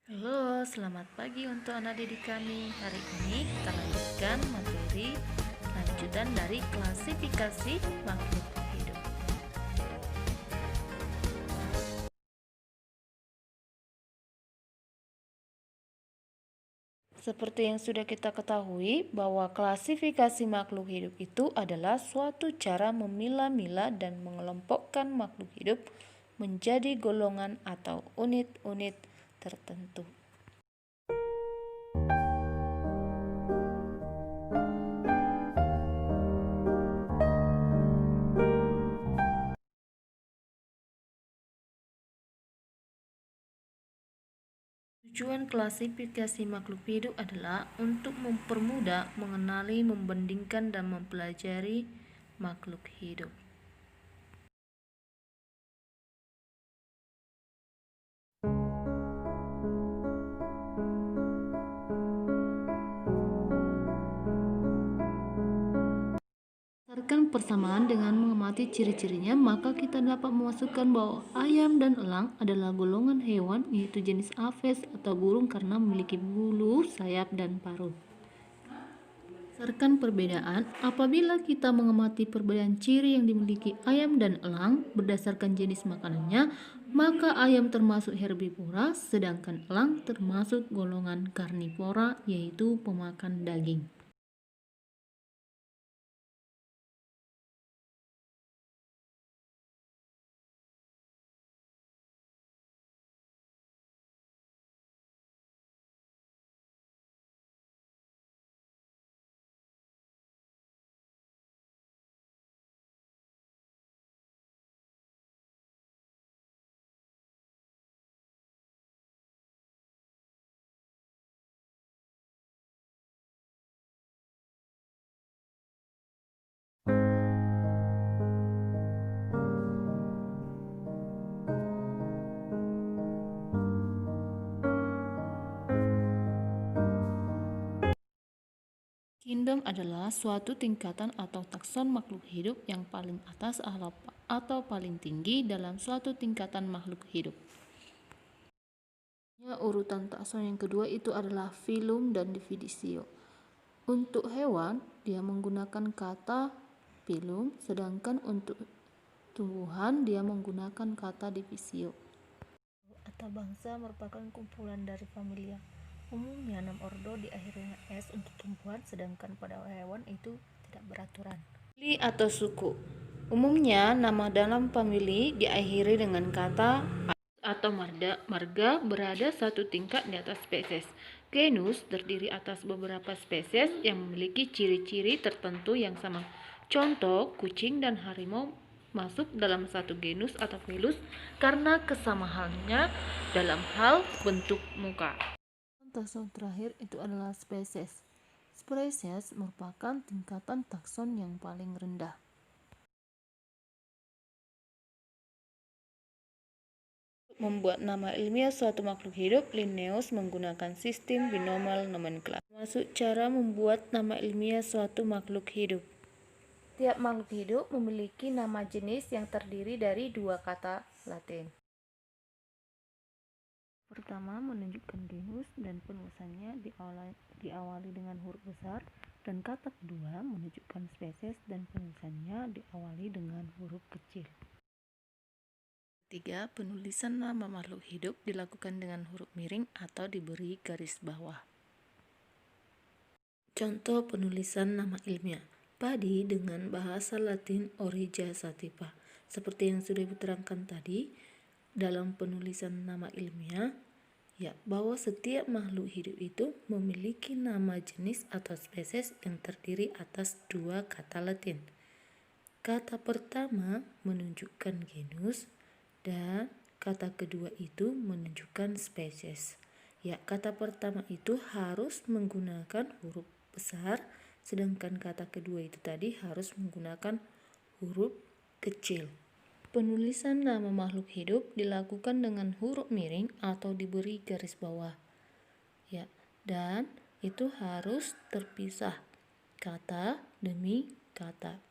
Halo, selamat pagi untuk anak didik kami. Hari ini kita lanjutkan materi lanjutan dari klasifikasi makhluk hidup. Seperti yang sudah kita ketahui bahwa klasifikasi makhluk hidup itu adalah suatu cara memilah-milah dan mengelompokkan makhluk hidup menjadi golongan atau unit-unit tertentu. Tujuan klasifikasi makhluk hidup adalah untuk mempermudah mengenali, membandingkan, dan mempelajari makhluk hidup. Berdasarkan persamaan dengan mengamati ciri-cirinya, maka kita dapat memasukkan bahwa ayam dan elang adalah golongan hewan, yaitu jenis aves atau burung karena memiliki bulu, sayap, dan paruh. Berdasarkan perbedaan, apabila kita mengamati perbedaan ciri yang dimiliki ayam dan elang berdasarkan jenis makanannya, maka ayam termasuk herbivora, sedangkan elang termasuk golongan karnivora, yaitu pemakan daging. Kingdom adalah suatu tingkatan atau takson makhluk hidup yang paling atas atau paling tinggi dalam suatu tingkatan makhluk hidup. Urutan takson yang kedua itu adalah filum dan divisio. Untuk hewan, dia menggunakan kata filum, sedangkan untuk tumbuhan, dia menggunakan kata divisio. Atau bangsa merupakan kumpulan dari familia. Umumnya 6 ordo diakhiri dengan S untuk tumbuhan, sedangkan pada hewan itu tidak beraturan. Famili atau suku. Umumnya nama dalam famili diakhiri dengan kata atau marga berada satu tingkat di atas spesies. Genus terdiri atas beberapa spesies yang memiliki ciri-ciri tertentu yang sama. Contoh, kucing dan harimau masuk dalam satu genus atau filus karena kesamaannya dalam hal bentuk muka. Takson terakhir itu adalah spesies. Spesies merupakan tingkatan takson yang paling rendah. Membuat nama ilmiah suatu makhluk hidup, Linnaeus menggunakan sistem binomal nomenklatur. Termasuk cara membuat nama ilmiah suatu makhluk hidup. Tiap makhluk hidup memiliki nama jenis yang terdiri dari dua kata Latin. Pertama, menunjukkan genus dan penulisannya diawali dengan huruf besar, dan kata kedua menunjukkan spesies dan penulisannya diawali dengan huruf kecil. Ketiga, penulisan nama makhluk hidup dilakukan dengan huruf miring atau diberi garis bawah. Contoh penulisan nama ilmiah. Padi dengan bahasa Latin Origia sativa. Seperti yang sudah diterangkan tadi, dalam penulisan nama ilmiah, bahwa setiap makhluk hidup itu memiliki nama jenis atau spesies yang terdiri atas dua kata Latin. Kata pertama menunjukkan genus dan kata kedua itu menunjukkan spesies. Kata pertama itu harus menggunakan huruf besar, sedangkan kata kedua itu tadi harus menggunakan huruf kecil. Penulisan nama makhluk hidup dilakukan dengan huruf miring atau diberi garis bawah. Dan itu harus terpisah kata demi kata.